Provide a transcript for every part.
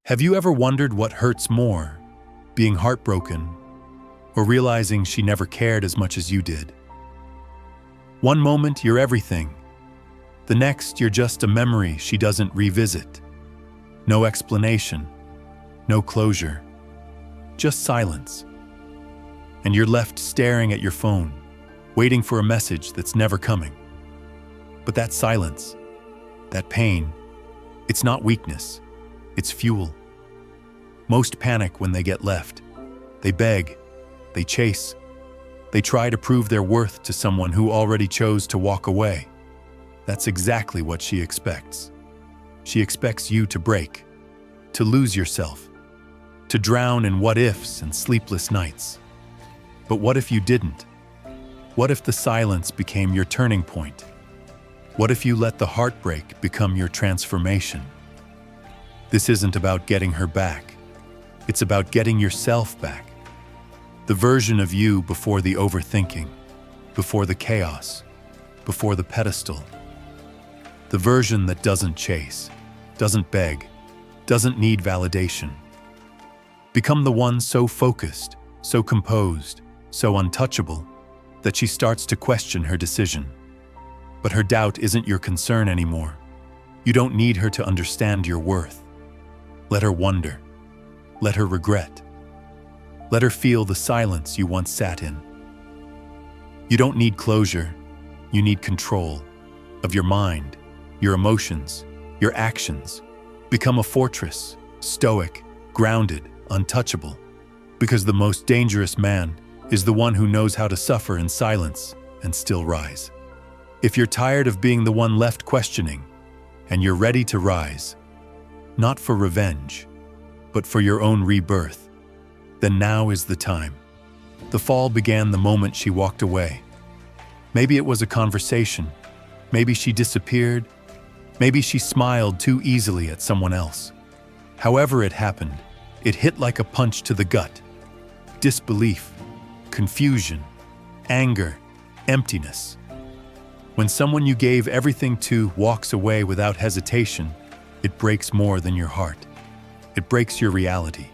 Have you ever wondered what hurts more, being heartbroken, or realizing she never cared as much as you did? One moment you're everything, the next you're just a memory she doesn't revisit. No explanation, no closure, just silence. And you're left staring at your phone, waiting for a message that's never coming. But that silence, that pain, it's not weakness, it's fuel. Most panic when they get left. They beg, they chase, they try to prove their worth to someone who already chose to walk away. That's exactly what she expects. She expects you to break, to lose yourself, to drown in what-ifs and sleepless nights. But what if you didn't? What if the silence became your turning point? What if you let the heartbreak become your transformation? This isn't about getting her back. It's about getting yourself back. The version of you before the overthinking, before the chaos, before the pedestal. The version that doesn't chase, doesn't beg, doesn't need validation. Become the one so focused, so composed, so untouchable, that she starts to question her decision. But her doubt isn't your concern anymore. You don't need her to understand your worth. Let her wonder. Let her regret. Let her feel the silence you once sat in. You don't need closure. You need control of your mind, your emotions, your actions. Become a fortress, stoic, grounded, untouchable. Because the most dangerous man is the one who knows how to suffer in silence and still rise. If you're tired of being the one left questioning, and you're ready to rise, not for revenge, but for your own rebirth, then now is the time. The fall began the moment she walked away. Maybe it was a conversation. Maybe she disappeared. Maybe she smiled too easily at someone else. However it happened, it hit like a punch to the gut. Disbelief, confusion, anger, emptiness. When someone you gave everything to walks away without hesitation, it breaks more than your heart. It breaks your reality.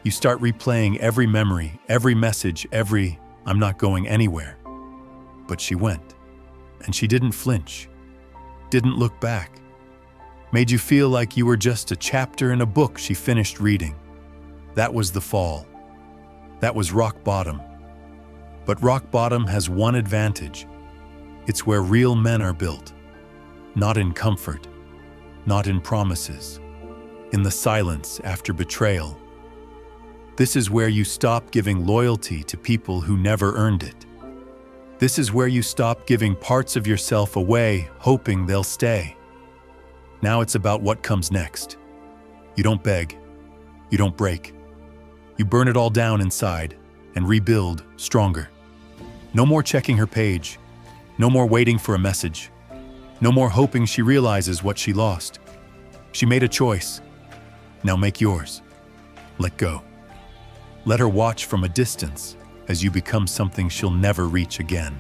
You start replaying every memory, every message, every "I'm not going anywhere." But she went, and she didn't flinch, didn't look back, made you feel like you were just a chapter in a book she finished reading. That was the fall. That was rock bottom. But rock bottom has one advantage. It's where real men are built. Not in comfort, not in promises, in the silence after betrayal. This is where you stop giving loyalty to people who never earned it. This is where you stop giving parts of yourself away, hoping they'll stay. Now it's about what comes next. You don't beg. You don't break. You burn it all down inside and rebuild stronger. No more checking her page. No more waiting for a message. No more hoping she realizes what she lost. She made a choice. Now make yours. Let go. Let her watch from a distance as you become something she'll never reach again.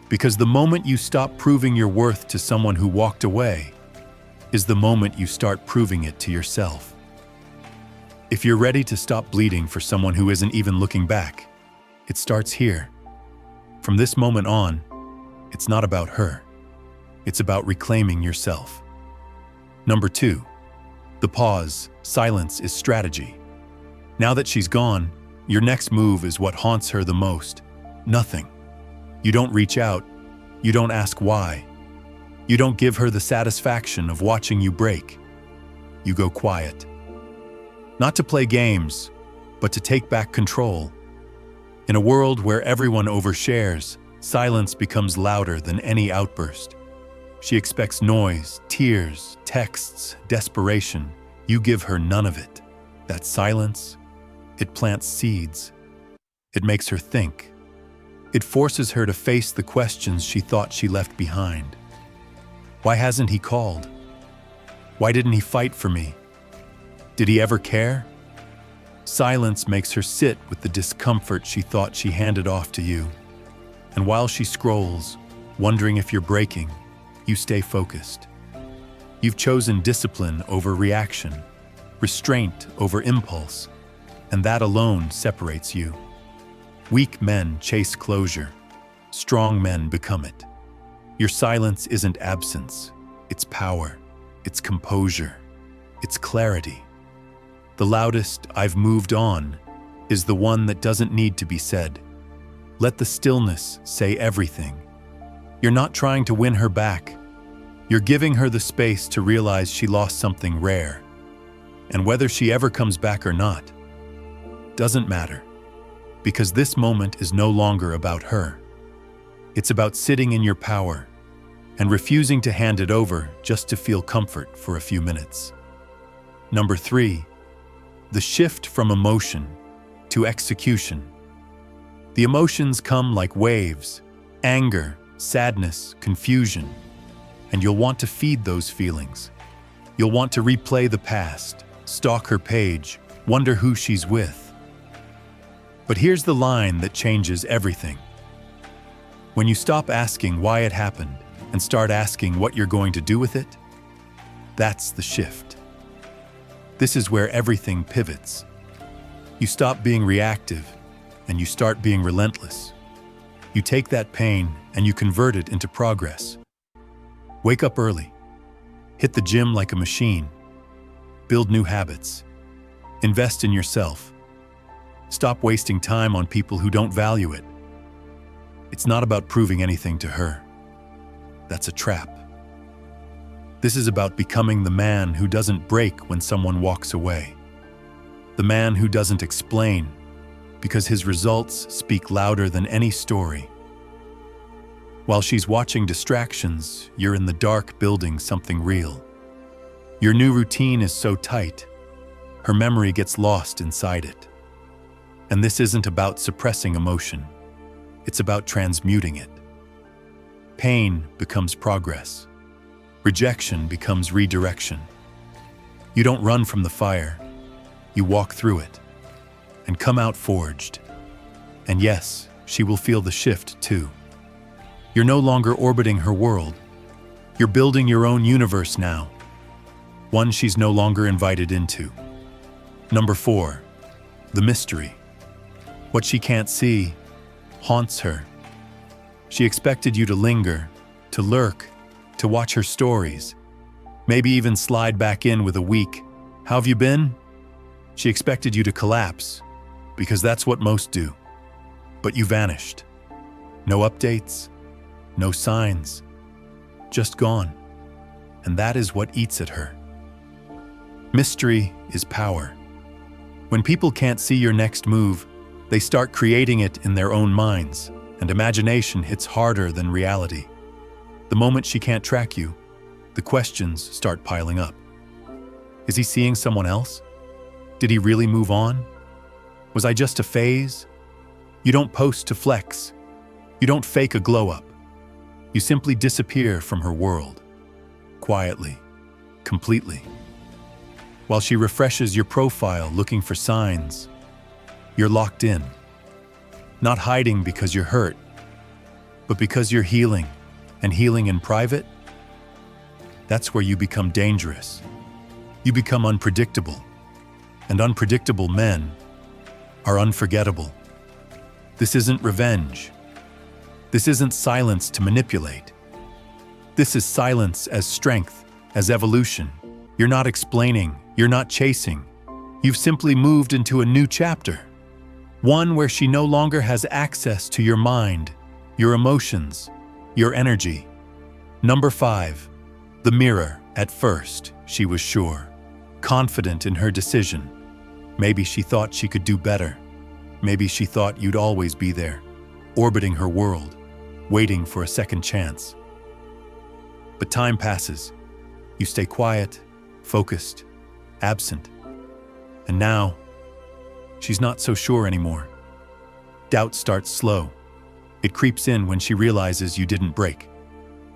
Because the moment you stop proving your worth to someone who walked away is the moment you start proving it to yourself. If you're ready to stop bleeding for someone who isn't even looking back, it starts here. From this moment on, it's not about her. It's about reclaiming yourself. Number 2, the pause, silence is strategy. Now that she's gone, your next move is what haunts her the most. Nothing. You don't reach out. You don't ask why. You don't give her the satisfaction of watching you break. You go quiet. Not to play games, but to take back control. In a world where everyone overshares, silence becomes louder than any outburst. She expects noise, tears, texts, desperation. You give her none of it. That silence, it plants seeds. It makes her think. It forces her to face the questions she thought she left behind. Why hasn't he called? Why didn't he fight for me? Did he ever care? Silence makes her sit with the discomfort she thought she handed off to you. And while she scrolls, wondering if you're breaking, you stay focused. You've chosen discipline over reaction, restraint over impulse, and that alone separates you. Weak men chase closure. Strong men become it. Your silence isn't absence. It's power. It's composure. It's clarity. The loudest "I've moved on" is the one that doesn't need to be said. Let the stillness say everything. You're not trying to win her back. You're giving her the space to realize she lost something rare. And whether she ever comes back or not, doesn't matter. Because this moment is no longer about her. It's about sitting in your power and refusing to hand it over just to feel comfort for a few minutes. Number 3, the shift from emotion to execution. The emotions come like waves: anger, sadness, confusion. And you'll want to feed those feelings. You'll want to replay the past, stalk her page, wonder who she's with. But here's the line that changes everything. When you stop asking why it happened and start asking what you're going to do with it, that's the shift. This is where everything pivots. You stop being reactive and you start being relentless. You take that pain and you convert it into progress. Wake up early. Hit the gym like a machine. Build new habits. Invest in yourself. Stop wasting time on people who don't value it. It's not about proving anything to her. That's a trap. This is about becoming the man who doesn't break when someone walks away. The man who doesn't explain, because his results speak louder than any story. While she's watching distractions, you're in the dark building something real. Your new routine is so tight, her memory gets lost inside it. And this isn't about suppressing emotion. It's about transmuting it. Pain becomes progress. Rejection becomes redirection. You don't run from the fire. You walk through it and come out forged. And yes, she will feel the shift too. You're no longer orbiting her world. You're building your own universe now, one she's no longer invited into. Number 4, the mystery. What she can't see haunts her. She expected you to linger, to lurk, to watch her stories, maybe even slide back in with a weak "How have you been?" She expected you to collapse, because that's what most do. But you vanished. No updates, no signs, just gone. And that is what eats at her. Mystery is power. When people can't see your next move, they start creating it in their own minds, and imagination hits harder than reality. The moment she can't track you, the questions start piling up. Is he seeing someone else? Did he really move on? Was I just a phase? You don't post to flex. You don't fake a glow-up. You simply disappear from her world. Quietly. Completely. While she refreshes your profile looking for signs, you're locked in. Not hiding because you're hurt, but because you're healing. And healing in private? That's where you become dangerous. You become unpredictable. And unpredictable men are unforgettable. This isn't revenge. This isn't silence to manipulate. This is silence as strength, as evolution. You're not explaining, you're not chasing. You've simply moved into a new chapter. One where she no longer has access to your mind, your emotions, your energy. Number 5, the mirror. At first, she was sure, confident in her decision. Maybe she thought she could do better. Maybe she thought you'd always be there, orbiting her world, waiting for a second chance. But time passes. You stay quiet, focused, absent. And now, she's not so sure anymore. Doubt starts slow. It creeps in when she realizes you didn't break.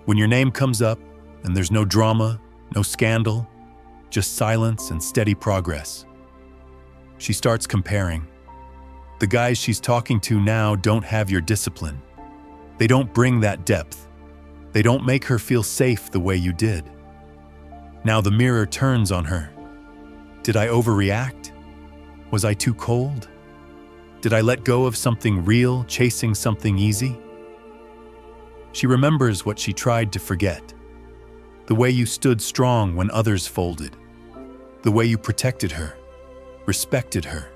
When your name comes up and there's no drama, no scandal, just silence and steady progress. She starts comparing. The guys she's talking to now don't have your discipline. They don't bring that depth. They don't make her feel safe the way you did. Now the mirror turns on her. Did I overreact? Was I too cold? Did I let go of something real, chasing something easy? She remembers what she tried to forget. The way you stood strong when others folded. The way you protected her, respected her,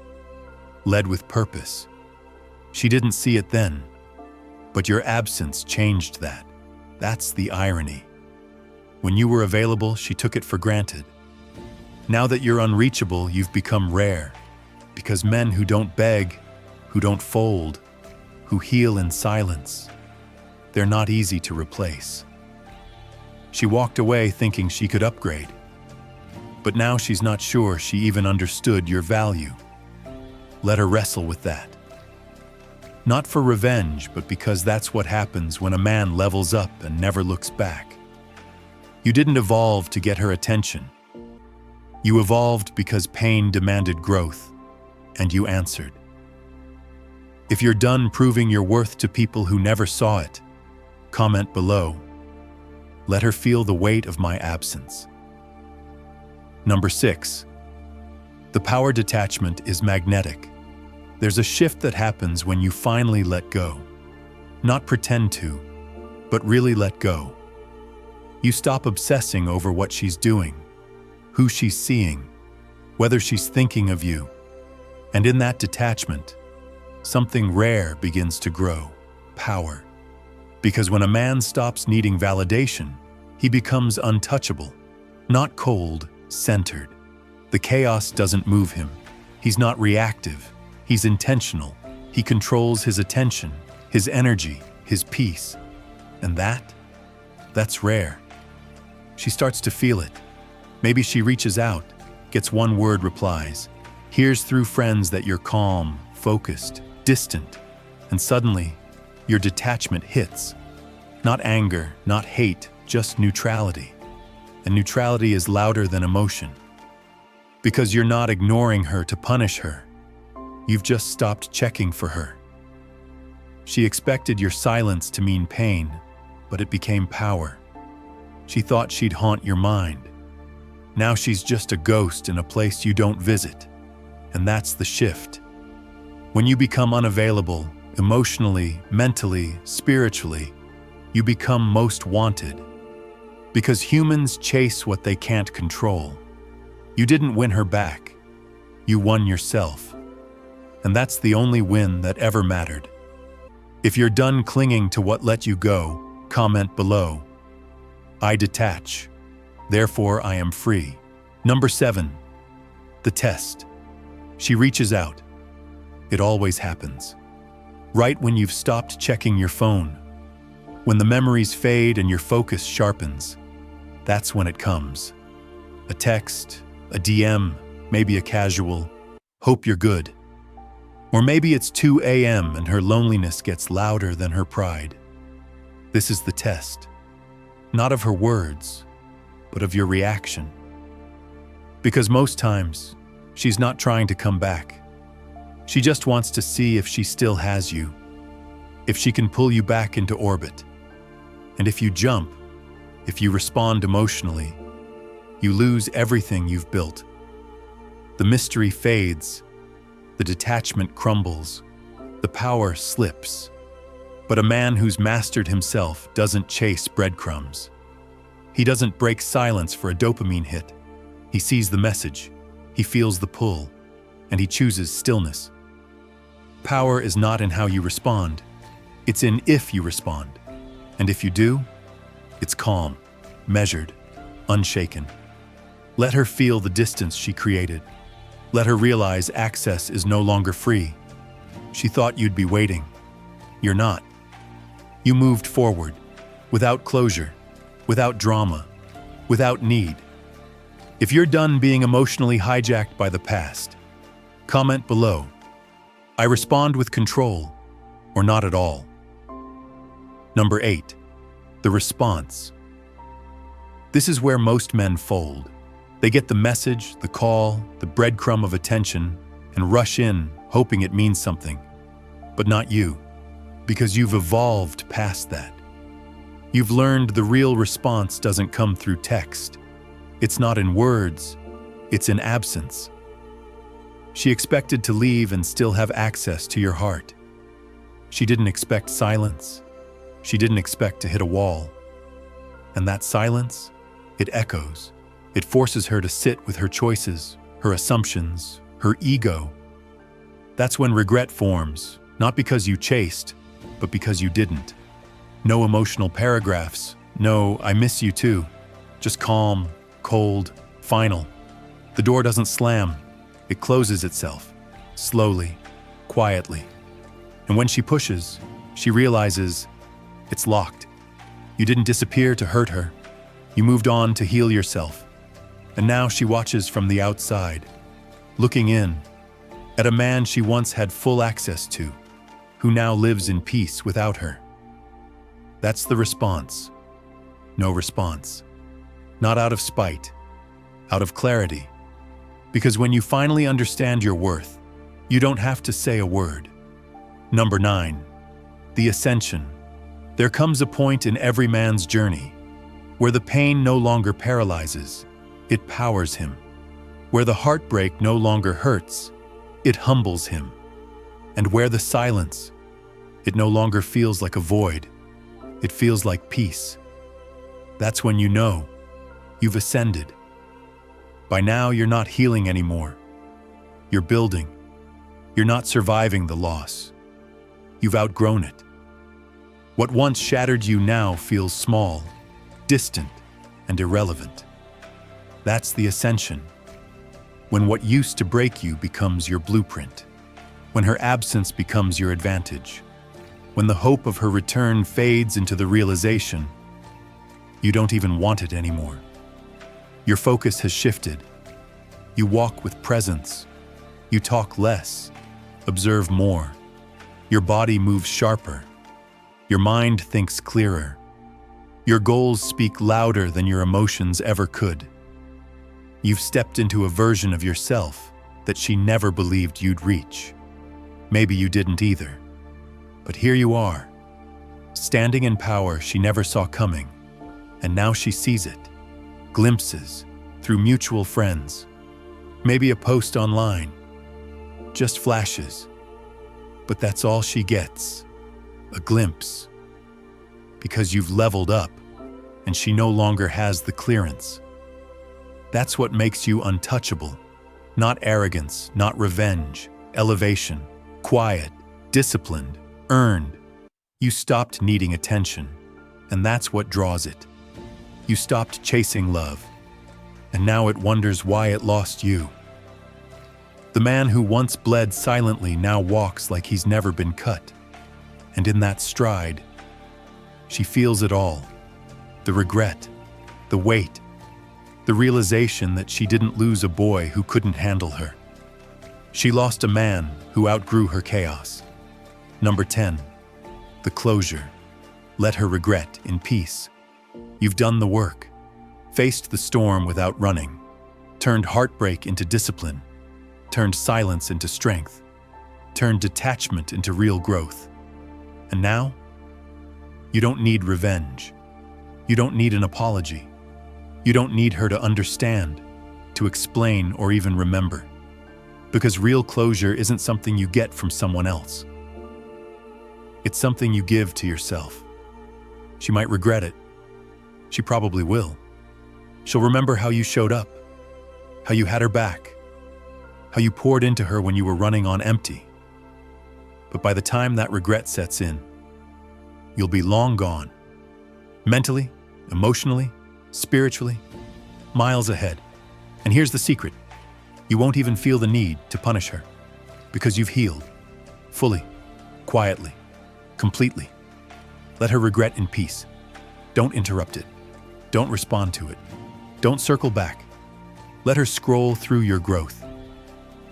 led with purpose. She didn't see it then, but your absence changed that. That's the irony. When you were available, she took it for granted. Now that you're unreachable, you've become rare, because men who don't beg, who don't fold, who heal in silence, they're not easy to replace. She walked away thinking she could upgrade, but now she's not sure she even understood your value. Let her wrestle with that. Not for revenge, but because that's what happens when a man levels up and never looks back. You didn't evolve to get her attention. You evolved because pain demanded growth, and you answered. If you're done proving your worth to people who never saw it, comment below. Let her feel the weight of my absence. Number 6. The power detachment is magnetic. There's a shift that happens when you finally let go. Not pretend to, but really let go. You stop obsessing over what she's doing, who she's seeing, whether she's thinking of you. And in that detachment, something rare begins to grow: power. Because when a man stops needing validation, he becomes untouchable, not cold, centered. The chaos doesn't move him. He's not reactive. He's intentional. He controls his attention, his energy, his peace. And that's rare. She starts to feel it. Maybe she reaches out, gets one word replies, hears through friends that you're calm, focused, distant, and suddenly your detachment hits. Not anger, not hate, just neutrality. And neutrality is louder than emotion. Because you're not ignoring her to punish her. You've just stopped checking for her. She expected your silence to mean pain, but it became power. She thought she'd haunt your mind. Now she's just a ghost in a place you don't visit. And that's the shift. When you become unavailable, emotionally, mentally, spiritually, you become most wanted. Because humans chase what they can't control. You didn't win her back. You won yourself. And that's the only win that ever mattered. If you're done clinging to what let you go, comment below. I detach. Therefore, I am free. Number 7. The test. She reaches out. It always happens. Right when you've stopped checking your phone. When the memories fade and your focus sharpens. That's when it comes. A text, a DM, maybe a casual, hope you're good. Or maybe it's 2 a.m. and her loneliness gets louder than her pride. This is the test. Not of her words, but of your reaction. Because most times, she's not trying to come back. She just wants to see if she still has you. If she can pull you back into orbit. And if you jump, if you respond emotionally, you lose everything you've built. The mystery fades. The detachment crumbles. The power slips. But a man who's mastered himself doesn't chase breadcrumbs. He doesn't break silence for a dopamine hit. He sees the message. He feels the pull. And he chooses stillness. Power is not in how you respond. It's in if you respond. And if you do, it's calm, measured, unshaken. Let her feel the distance she created. Let her realize access is no longer free. She thought you'd be waiting. You're not. You moved forward, without closure, without drama, without need. If you're done being emotionally hijacked by the past, comment below. I respond with control, or not at all. Number 8. The response. This is where most men fold. They get the message, the call, the breadcrumb of attention, and rush in, hoping it means something. But not you, because you've evolved past that. You've learned the real response doesn't come through text. It's not in words, It's in absence. She expected to leave and still have access to your heart. She didn't expect silence. She didn't expect to hit a wall. And that silence, it echoes. It forces her to sit with her choices, her assumptions, her ego. That's when regret forms, not because you chased, but because you didn't. No emotional paragraphs, no "I miss you too." Just calm, cold, final. The door doesn't slam. It closes itself, slowly, quietly. And when she pushes, she realizes it's locked. You didn't disappear to hurt her. You moved on to heal yourself. And now she watches from the outside, looking in, at a man she once had full access to, who now lives in peace without her. That's the response. No response. Not out of spite, out of clarity. Because when you finally understand your worth, you don't have to say a word. Number 9, the ascension. There comes a point in every man's journey where the pain no longer paralyzes, it powers him. Where the heartbreak no longer hurts, it humbles him. And where the silence, it no longer feels like a void, it feels like peace. That's when you know you've ascended. By now, you're not healing anymore. You're building. You're not surviving the loss. You've outgrown it. What once shattered you now feels small, distant, and irrelevant. That's the ascension. When what used to break you becomes your blueprint. When her absence becomes your advantage. When the hope of her return fades into the realization you don't even want it anymore. Your focus has shifted. You walk with presence. You talk less, observe more. Your body moves sharper. Your mind thinks clearer. Your goals speak louder than your emotions ever could. You've stepped into a version of yourself that she never believed you'd reach. Maybe you didn't either. But here you are, standing in power she never saw coming. And now she sees it. Glimpses, through mutual friends. Maybe a post online. Just flashes. But that's all she gets. A glimpse. Because you've leveled up, and she no longer has the clearance. That's what makes you untouchable. Not arrogance, not revenge, elevation, quiet, disciplined, earned. You stopped needing attention, and that's what draws it. You stopped chasing love, and now it wonders why it lost you. The man who once bled silently now walks like he's never been cut. And in that stride, she feels it all. The regret, the weight, the realization that she didn't lose a boy who couldn't handle her. She lost a man who outgrew her chaos. Number 10, the closure. Let her regret in peace. You've done the work, faced the storm without running, turned heartbreak into discipline, turned silence into strength, turned detachment into real growth. And now, you don't need revenge. You don't need an apology. You don't need her to understand, to explain, or even remember. Because real closure isn't something you get from someone else. It's something you give to yourself. She might regret it. She probably will. She'll remember how you showed up, how you had her back, how you poured into her when you were running on empty. But by the time that regret sets in, you'll be long gone. Mentally, emotionally, spiritually, miles ahead. And here's the secret. You won't even feel the need to punish her, because you've healed, fully, quietly, completely. Let her regret in peace. Don't interrupt it. Don't respond to it. Don't circle back. Let her scroll through your growth.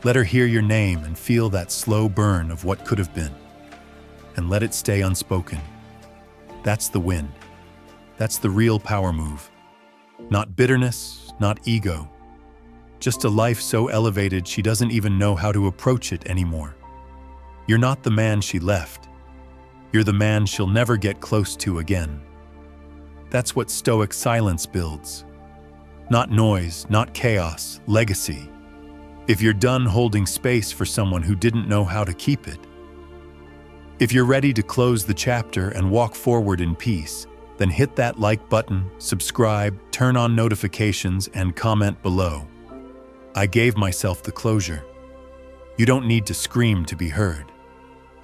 Let her hear your name and feel that slow burn of what could have been. And let it stay unspoken. That's the win. That's the real power move. Not bitterness, not ego. Just a life so elevated she doesn't even know how to approach it anymore. You're not the man she left. You're the man she'll never get close to again. That's what Stoic silence builds. Not noise, not chaos, legacy. If you're done holding space for someone who didn't know how to keep it, if you're ready to close the chapter and walk forward in peace, then hit that like button, subscribe, turn on notifications, and comment below. I gave myself the closure. You don't need to scream to be heard.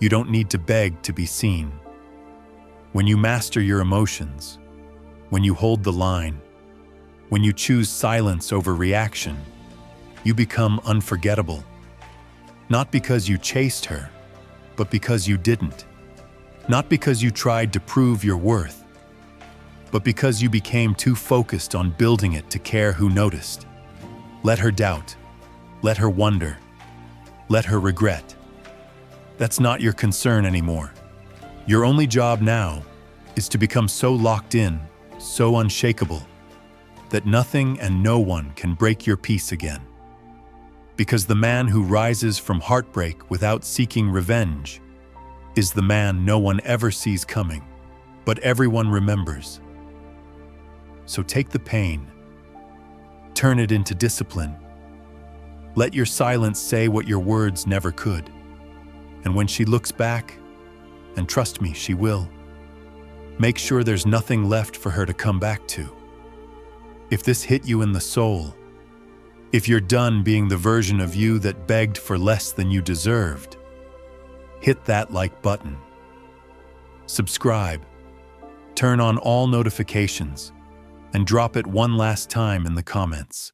You don't need to beg to be seen. When you master your emotions, when you hold the line, when you choose silence over reaction, you become unforgettable. Not because you chased her, but because you didn't. Not because you tried to prove your worth, but because you became too focused on building it to care who noticed. Let her doubt. Let her wonder. Let her regret. That's not your concern anymore. Your only job now is to become so locked in, so unshakable, that nothing and no one can break your peace again. Because the man who rises from heartbreak without seeking revenge is the man no one ever sees coming, but everyone remembers. So take the pain, turn it into discipline. Let your silence say what your words never could. And when she looks back, and trust me, she will, make sure there's nothing left for her to come back to. If this hit you in the soul, if you're done being the version of you that begged for less than you deserved, hit that like button. Subscribe, turn on all notifications, and drop it one last time in the comments.